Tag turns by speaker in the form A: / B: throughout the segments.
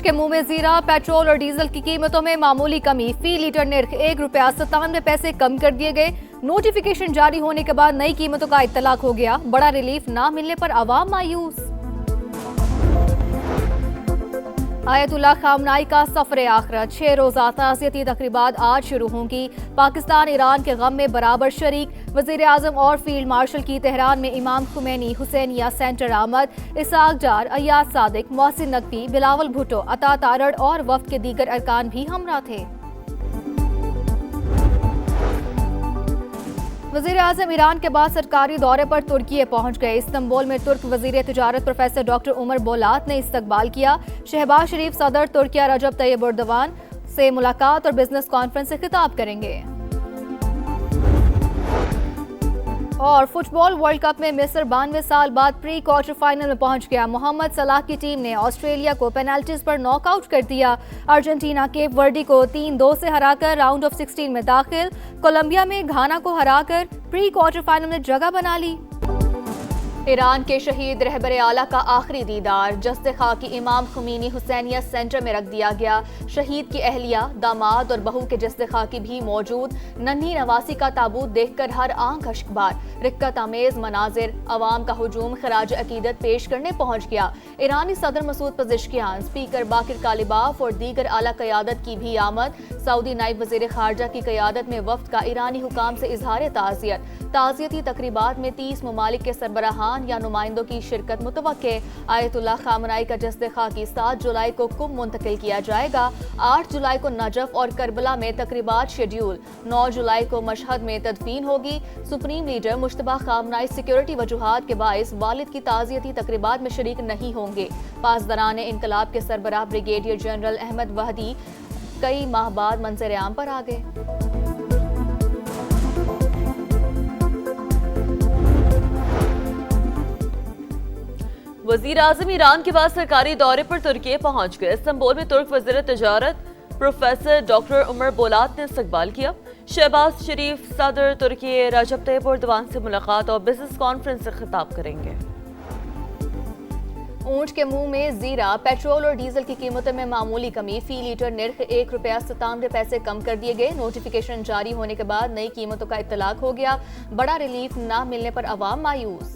A: के मुंह में जीरा। पेट्रोल और डीजल की कीमतों में मामूली कमी। फी लीटर निर्ख ₹1.97 कम कर दिए गए। नोटिफिकेशन जारी होने के बाद नई कीमतों का इत्तलाक हो गया। बड़ा रिलीफ ना मिलने पर आवाम मायूस। आयतुल्लाह खामनाई का सफर आखिरत। 6 रोज़ा ताज़ियती तकरीबात आज शुरू होंगी। पाकिस्तान ईरान के गम में बराबर शरीक। वज़ीर आज़म और फील्ड मार्शल की तेहरान में इमाम खुमैनी, हुसैनिया सेंटर आमद। इसाक जार, अय्याज सादिक, मोहसिन नकवी, बिलावल भुट्टो, अता तारड़ और वफ्द के दीगर अरकान भी हमरा थे। वज़ीर आज़म ईरान के बाद सरकारी दौरे पर तुर्की पहुंच गए। इस्तांबुल में तुर्क वज़ीर तिजारत प्रोफेसर डॉक्टर उमर बोलात ने इस्तकबाल किया। शहबाज शरीफ सदर तुर्की रजब तैयब एर्दोगान से मुलाकात और बिजनेस कॉन्फ्रेंस से खिताब करेंगे। और फुटबॉल वर्ल्ड कप में मिस्र 92 साल बाद प्री क्वार्टर फाइनल में पहुंच गया। मोहम्मद सलाह की टीम ने ऑस्ट्रेलिया को पेनल्टीज पर नॉकआउट कर दिया। अर्जेंटीना केप वर्दी को 3-2 से हराकर राउंड ऑफ 16 में दाखिल। कोलंबिया में घाना को हराकर प्री क्वार्टर फाइनल में जगह बना ली। ईरान के शहीद रहबर आला का आखिरी दीदार। जस्द खाकी इमाम खुमैनी हुसैनिया सेंटर में रख दिया गया। शहीद की अहलिया, दामाद और बहू के जस्द खाकी भी मौजूद। नन्ही नवासी का ताबूत देखकर हर आंख अश्कबार। रिक्कत आमेज मनाजिर। अवाम का हुजूम खराज अकीदत पेश करने पहुंच गया। ईरानी सदर मसूद पज़ेश्कियान, स्पीकर बाकिर कालिबाफ और दीगर आला क़यादत की भी आमद। सऊदी नायब वज़ीर ख़ारजा की क़यादत में वफ़द का ईरानी हुकाम से इजहार ताज़ियत। ताज़ियती तकरीबात में 30 ममालिक के सरबराहान या नुमाइंदों की शिरकत मुतवक्के। आयतुल्लाह खामनाई का जस्द खाकी 7 जुलाई को कुम मुंतकिल किया जाएगा। 8 जुलाई को नजफ और करबला में तकरीबात शेड्यूल। 9 जुलाई को मशहद में तदफीन होगी। Supreme leader Mojtaba Khamenei security वजूहात के बाइस वालिद की ताज़ियती तकरीबात में शरीक नहीं होंगे। पासदारान इनकलाब के सरबराह ब्रिगेडियर जनरल अहमद वहदी कई माह बाद मंजर आम पर आ गए।
B: वज़ीर आज़म ईरान के बाद सरकारी दौरे पर तुर्की पहुंच गए। इस्तांबुल में तुर्क वज़ीर तिजारत प्रोफेसर डॉक्टर उमर बोलात ने इस्तकबाल किया। शहबाज शरीफ सदर तुर्की रजब तैयब एर्दोगान से मुलाकात और बिजनेस कॉन्फ्रेंस से खिताब करेंगे।
A: ऊंट के मुंह में जीरा। पेट्रोल और डीजल की कीमतों में मामूली कमी। फी लीटर निर्ख ₹1.97 कम कर दिए गए। नोटिफिकेशन जारी होने के बाद नई कीमतों का इत्तलाक हो गया। बड़ा रिलीफ ना मिलने पर आवाम मायूस।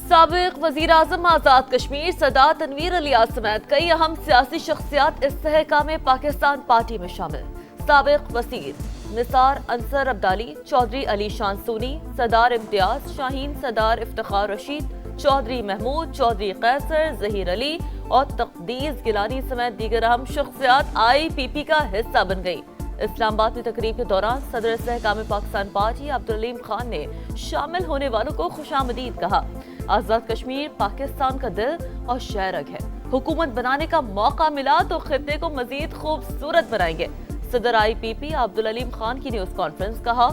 B: साबिक वज़ीर आज़म आज़ाद कश्मीर सरदार तनवीर अलियास समेत कई अहम सियासी शख्सियात इस्तेहकाम पाकिस्तान पार्टी में शामिल। साबिक वज़ीर निसार अंसर अब्दाली, चौधरी अली शान सूनी, सरदार इम्तियाज शाहीन, सरदार इफ्तिखार रशीद, चौधरी महमूद, चौधरी कैसर, जहीर अली और तकदीस गिलानी समेत दीगर अहम शख्सियात IPP का हिस्सा बन गई। इस्लामाबाद में तकरीब के दौरान सदर इस्तेहकाम पाकिस्तान पार्टी अब्दुल अलीम खान ने शामिल होने वालों को खुशामदीद कहा। आज़ाद कश्मीर पाकिस्तान का दिल और शहरग है। हुकूमत बनाने का मौका मिला तो खित्ते को मजीद खूबसूरत बनाएंगे। सदर IPP अब्दुल अलीम खान की न्यूज़ कॉन्फ्रेंस। कहा,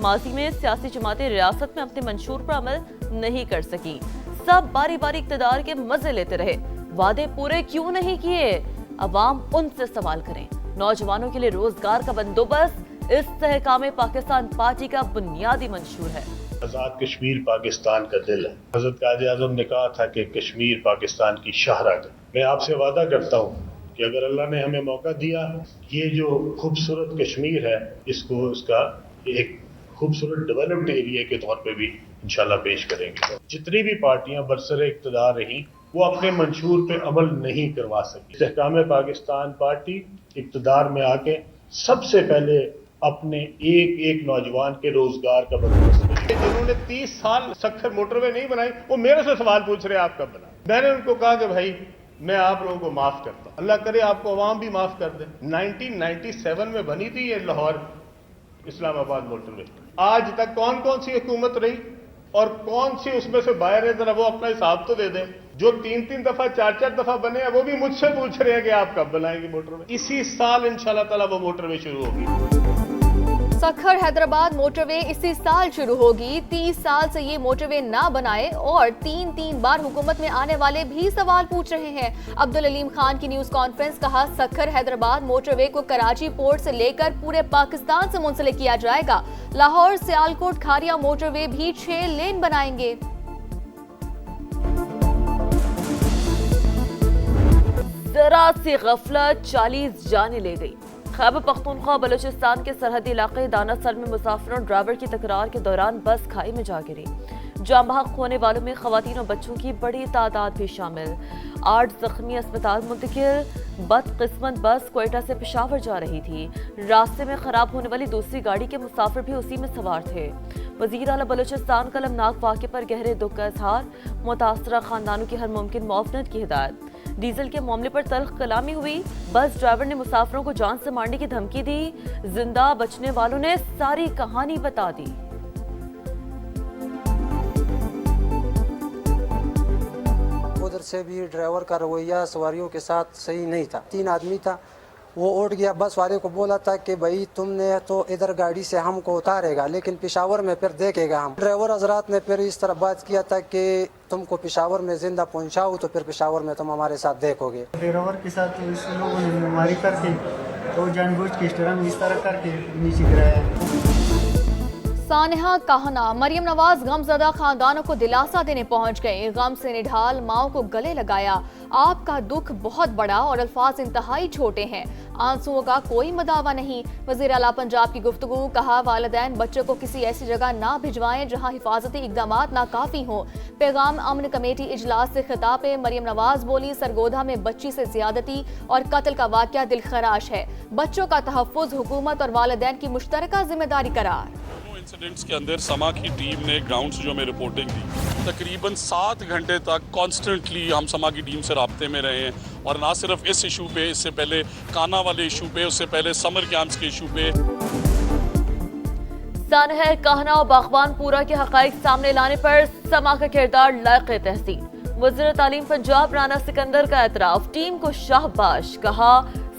B: माजी में सियासी जमातें रियासत में अपने मंशूर पर अमल नहीं कर सकी। सब बारी बारी इक़्तिदार के मजे लेते रहे, वादे पूरे क्यों नहीं किए? अवाम उनसे सवाल करें। नौजवानों के लिए रोजगार का बंदोबस्त इस्तेहकाम पाकिस्तान पार्टी का बुनियादी मंशूर है।
C: आज़ाद कश्मीर पाकिस्तान का दिल है। हज़रत कायद आज़म ने कहा था कि कश्मीर पाकिस्तान की शाहरग है। मैं आपसे वादा करता हूँ कि अगर अल्लाह ने हमें मौका दिया, ये जो खूबसूरत कश्मीर है, इसको इसका एक खूबसूरत डेवलप्ड एरिया के तौर पे भी इंशाल्लाह पेश करेंगे। जितनी भी पार्टियां बरसरे इक़्तिदार रहीं, वो अपने मंशूर पे अमल नहीं करवा सकी। इस्तेहकाम पाकिस्तान पार्टी इक़्तिदार में आके सबसे पहले अपने एक एक नौजवान के रोजगार का बंदोबस्त करें।
D: जिन्होंने 30 साल सख्तर मोटरवे नहीं बनाई, वो मेरे से सवाल पूछ रहे आप कब बना। मैंने उनको कहा कि भाई मैं आप लोगों को माफ करता हूं, अल्लाह करे आपको अवाम भी माफ कर दे। 1997 में बनी थी ये लाहौर इस्लामाबाद मोटरवे। आज तक कौन कौन सी हुकूमत रही और कौन सी उसमें से बाहर है, जरा वो अपना हिसाब तो दे दें। जो 3-3 दफा 4-4 दफा बने हैं, वो भी मुझसे पूछ रहे हैं कि आप कब बनाएंगे मोटरवे। इसी साल इंशाल्लाह ताला वो मोटरवे शुरू होगी।
A: सखर हैदराबाद मोटरवे इसी साल शुरू होगी। 30 साल से ये मोटरवे ना बनाए और तीन बार हुकूमत में आने वाले भी सवाल पूछ रहे हैं। अब्दुल अलीम खान की न्यूज कॉन्फ्रेंस, कहा सखर हैदराबाद मोटरवे को कराची पोर्ट से लेकर पूरे पाकिस्तान से मुंसलिक किया जाएगा। लाहौर सियालकोट खारिया मोटरवे भी 6 लेन बनाएंगे।
B: जरा सी गफलत 40 जाने ले गई। खैबर पख्तूनख्वा बलूचिस्तान के सरहदी इलाके दानासर में मुसाफिरों ड्राइवर की तकरार के दौरान बस खाई में जा गिरी। जान बहक होने वालों में खवातीन और बच्चों की बड़ी तादाद भी शामिल। 8 जख्मी अस्पताल मुंतकिल। बदकिस्मत बस क्वेटा से पेशावर जा रही थी। रास्ते में खराब होने वाली दूसरी गाड़ी के मुसाफिर भी उसी में सवार थे। वज़ीर आला बलूचिस्तान का अलमनाक वाक़े पर गहरे दुख का इजहार। मुतासरा खानदानों की हर मुमकिन मुआवनत की हिदायत। डीजल के मामले पर तल्ख कलामी हुई। बस ड्राइवर ने मुसाफिरों को जान से मारने की धमकी दी। जिंदा बचने वालों ने सारी कहानी बता दी।
E: उधर से भी ड्राइवर का रवैया सवारियों के साथ सही नहीं था। 3 आदमी था, वो उठ गया। बस वाले को बोला था कि भाई तुमने तो इधर गाड़ी से हमको उतारेगा, लेकिन पेशावर में फिर देखेगा हम। ड्राइवर हजरात ने फिर इस तरह बात किया था कि तुमको पेशावर में जिंदा पहुंचाऊं तो फिर पेशावर में तुम हमारे साथ देखोगे।
F: ड्राइवर के साथ इस लोगों ने मारी करके तो जानबूझ के इस तरह करके नीचे गिराया।
A: सानिहा कहना, मरियम नवाज गमजदा खानदानों को दिलासा देने पहुंच गए। गम से निढाल माओ को गले लगाया। आपका दुख बहुत बड़ा और अल्फाज इंतहाई छोटे हैं, आंसुओं का कोई मदावा नहीं। वज़ीर आला पंजाब की गुफ्तगू, कहा वालिदैन बच्चों को किसी ऐसी जगह ना भिजवाएं जहां हिफाजती इकदामात नाकाफी हों। पैगाम अमन कमेटी इजलास से खिताब पे मरियम नवाज बोली, सरगोधा में बच्ची से ज्यादती और कत्ल का वाकया दिलखराश है। बच्चों का तहफ़्फ़ुज़ हुकूमत और वालिदैन की मुश्तरका जिम्मेदारी करार।
G: इंसिडेंट्स के अंदर समा की टीम ने ग्राउंड से जो हमें रिपोर्टिंग दी, तकरीबन 7 घंटे तक कॉन्स्टेंटली हम समा की टीम से राब्ते में रहे हैं। और ना सिर्फ इस इशू पे, इससे पहले काना वाले इशू पे, उससे पहले समर कैंप्स के इशू पे।
B: सानहा कहना और बागबानपुरा के हकाइक सामने लाने पर समा का किरदार लायक तहसीन। वज़ीर तालीम पंजाब राना सिकंदर का एतराफ, टीम को शाबाश। कहा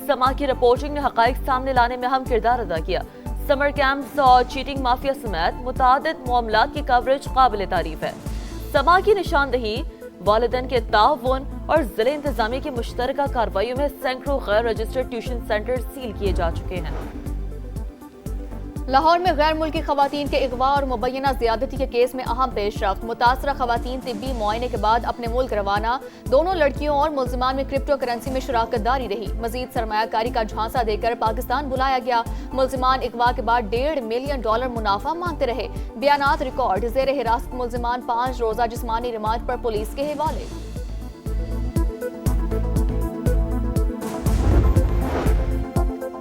B: समा की रिपोर्टिंग ने हकाइक सामने लाने में अहम किरदार अदा किया। समर कैंप्स और चीटिंग माफिया समेत मुतादिद मामलात की कवरेज काबिल तारीफ है। समा की निशानदही, वालिदैन के ताउन और जिले इंतजामिया की मुश्तरका कार्रवाइयों में सैकड़ों गैर रजिस्टर्ड ट्यूशन सेंटर सील किए जा चुके हैं।
A: लाहौर में गैर मुल्की खवातीन के अगवा और मुबैना ज्यादती के केस में अहम पेशरफ्त। मुतासरा खवातीन तिब्बी मुआयने के बाद अपने मुल्क रवाना। दोनों लड़कियों और मुल्जिमान में क्रिप्टो करेंसी में शराकत दारी रही। मजीद सरमायाकारी का झांसा देकर पाकिस्तान बुलाया गया। मुल्जिमान अगवा के बाद $1.5 मिलियन मुनाफा मांगते रहे। बयानात रिकॉर्ड। जेर हिरासत मुल्जिमान 5 रोजा जिस्मानी रिमांड पर पुलिस के हवाले।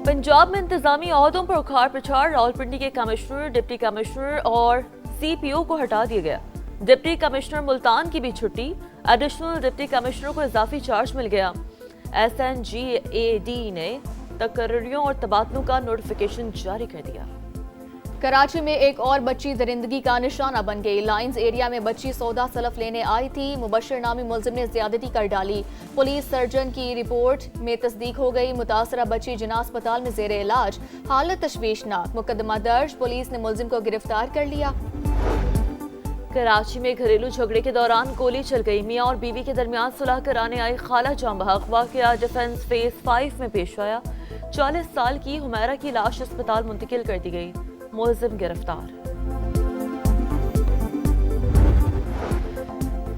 B: पंजाब में इंतजामी ओहदों पर उखाड़ पिछाड़। रावलपिंडी के कमिश्नर, डिप्टी कमिश्नर और CPO को हटा दिया गया। डिप्टी कमिश्नर मुल्तान की भी छुट्टी। एडिशनल डिप्टी कमिश्नर को इजाफी चार्ज मिल गया। SNGAD ने तकर्रियों और तबादलों का नोटिफिकेशन जारी कर दिया।
A: कराची में एक और बच्ची दरिंदगी का निशाना बन गई। लाइंस एरिया में बच्ची सौदा सलफ लेने आई थी। मुबश्शिर नामी मुल्जिम ने ज्यादती कर डाली। पुलिस सर्जन की रिपोर्ट में तस्दीक हो गई। मुतासरा बच्ची जिना अस्पताल में जेर इलाज, हालत तशवीशनाक। मुकदमा दर्ज, पुलिस ने मुल्जिम को गिरफ्तार कर लिया।
B: कराची में घरेलू झगड़े के दौरान गोली चल गई। मियां और बीवी के दरमियान सुलह कराने आई खाला जान बहक। वाकया डिफेंस फेज 5 में पेश आया। 40 साल की हुमैरा की लाश अस्पताल मुंतकिल कर दी गई। मुल्जिम गिरफ्तार।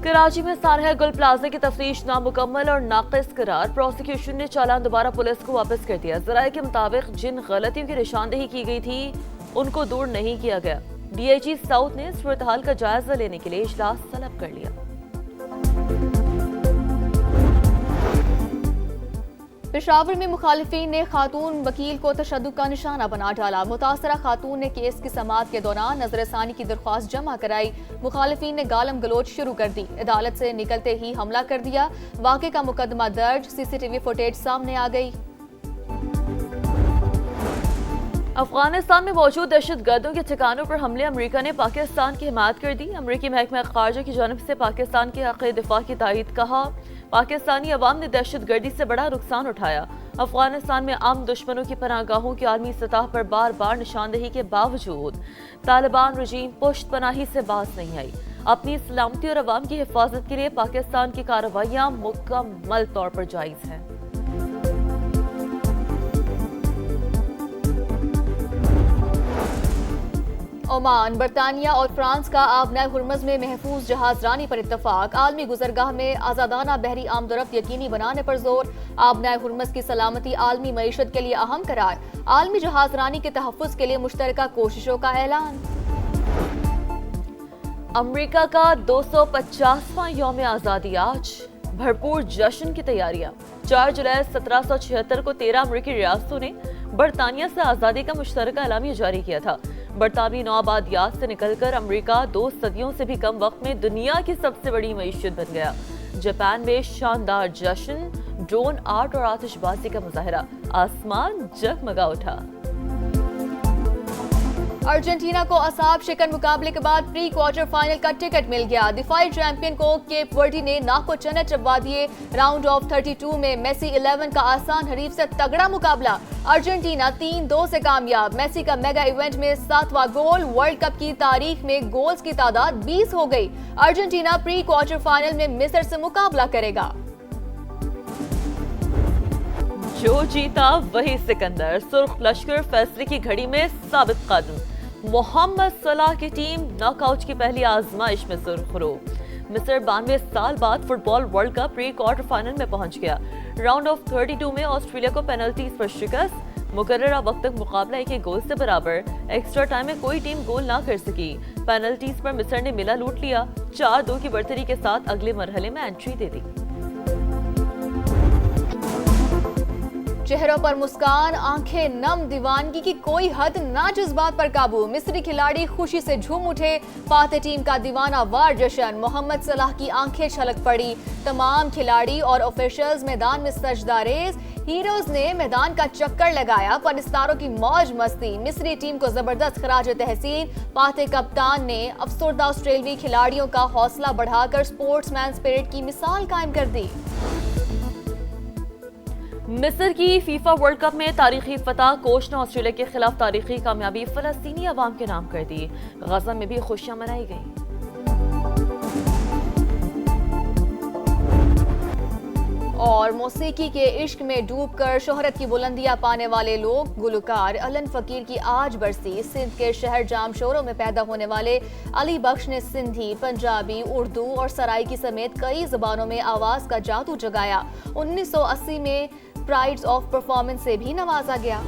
B: कराची में सानहा गुल प्लाजा की तफ्तीश नामुकम्मल और नाकिस करार। प्रोसिक्यूशन ने चालान दोबारा पुलिस को वापस कर दिया। जराये के मुताबिक जिन गलतियों की निशानदेही की गई थी उनको दूर नहीं किया गया। DIG साउथ ने सूरत हाल का जायजा लेने के लिए इजलास तलब कर लिया।
A: पेशावर में मुखालिफिन ने खातून वकील को तशद्दुद का निशाना बना डाला। मुतासरा खातून ने केस की समाअत के दौरान नजरसानी की दरख्वास्त जमा कराई। मुखालिफिन ने गालम गलोच शुरू कर दी। अदालत से निकलते ही हमला कर दिया। वाक़े का मुकदमा दर्ज। CCTV फुटेज सामने आ गई।
B: अफगानिस्तान में मौजूद दहशत गर्दों के ठिकानों पर हमले। अमरीका ने पाकिस्तान की हिमायत कर दी। अमरीकी महकमा खारजा की जानिब से पाकिस्तान के हक़ दिफा की तायीद। कहा पाकिस्तानी अवाम ने दहशत गर्दी से बड़ा नुकसान उठाया افغانستان میں عام دشمنوں کی پناہگاہوں کی عالمی سطح پر بار بار نشاندہی کے باوجود طالبان رجیم پشت پناہی سے باز نہیں آئی. اپنی سلامتی اور عوام کی حفاظت کے لیے پاکستان کی کارروائیاں مکمل طور پر جائز ہیں.
A: عمان، برطانیہ اور فرانس کا آبنائے ہرمز میں محفوظ جہاز رانی پر اتفاق. عالمی گزرگاہ میں آزادانہ بحری آمد و رفت یقینی بنانے پر زور. آبنائے ہرمز کی سلامتی عالمی معیشت کے لیے اہم قرار. عالمی جہاز رانی کے تحفظ کے لیے مشترکہ کوششوں کا اعلان.
B: امریکہ کا 250واں یوم آزادی آج. بھرپور جشن کی تیاریاں. 4 جولائی 1776 کو 13 امریکی ریاستوں نے برطانیہ سے آزادی کا مشترکہ اعلامیہ جاری کیا تھا. برطانوی نوآبادیات سے نکل کر امریکہ 2 صدیوں سے بھی کم وقت میں دنیا کی سب سے بڑی معیشت بن گیا. جاپان میں شاندار جشن، ڈرون آرٹ اور آتش بازی کا مظاہرہ. آسمان جگمگا اٹھا.
A: ارجنٹینا کو اعصاب شکن مقابلے کے بعد پری کوارٹر فائنل کا ٹکٹ مل گیا. دفاعی چیمپئن کو کیپ ورڈی نے ناک و چنے چبوا دیے. راؤنڈ آف 32 میں میسی 11 کا آسان حریف سے تگڑا مقابلہ. ارجنٹینا 3-2 سے کامیاب. میسی کا میگا ایونٹ میں 7واں گول. ورلڈ کپ کی تاریخ میں گولز کی تعداد 20 ہو گئی. ارجنٹینا پری کوارٹر فائنل میں مصر سے مقابلہ کرے گا.
B: جو جیتا وہی سکندر. سرخ لشکر فیصلے کی گھڑی میں ثابت قدم. محمد صلاح کی ٹیم ناک آؤٹ کی پہلی آزمائش میں سرخرو. مصر 92 سال بعد football world cup pre quarter final میں پہنچ گیا. راؤنڈ آف 32 میں آسٹریلیا کو پینلٹیز پر شکست. مقررہ وقت تک مقابلہ 1 گول سے برابر. ایکسٹرا ٹائم میں کوئی ٹیم گول نہ کر سکی. پینلٹیز پر مصر نے ملا لوٹ لیا. 4-2 کی برتری کے ساتھ اگلے مرحلے میں انٹری دے دی.
A: چہروں پر مسکان، آنکھیں نم، دیوانگی کی کوئی حد نہ. جذبات پر قابو. مصری کھلاڑی خوشی سے جھوم اٹھے. فاتح ٹیم کا دیوانہ وار جشن. محمد صلاح کی آنکھیں چھلک پڑی. تمام کھلاڑی اور آفیشلز میدان میں سجدہ ریز. ہیروز نے میدان کا چکر لگایا. فنستاروں کی موج مستی. مصری ٹیم کو زبردست خراج تحسین. فاتح کپتان نے افسردہ آسٹریلوی کھلاڑیوں کا حوصلہ بڑھا کر سپورٹس مین اسپرٹ کی مثال قائم کر دی.
B: مصر کی فیفا ورلڈ کپ میں تاریخی فتح. کوچ نے آسٹریلیا کے خلاف تاریخی کامیابی فلسطینی عوام کے نام کر دی. غزہ میں بھی خوشیاں منائی گئیں.
A: اور موسیقی کے عشق میں ڈوب کر شہرت کی بلندیاں پانے والے لوگ. گلوکار علن فقیر کی آج برسی. سندھ کے شہر جام شوروں میں پیدا ہونے والے علی بخش نے سندھی، پنجابی، اردو اور سرائکی سمیت کئی زبانوں میں آواز کا جادو جگایا. 1980 میں پرائڈز آف پرفارمنس سے بھی نوازا گیا.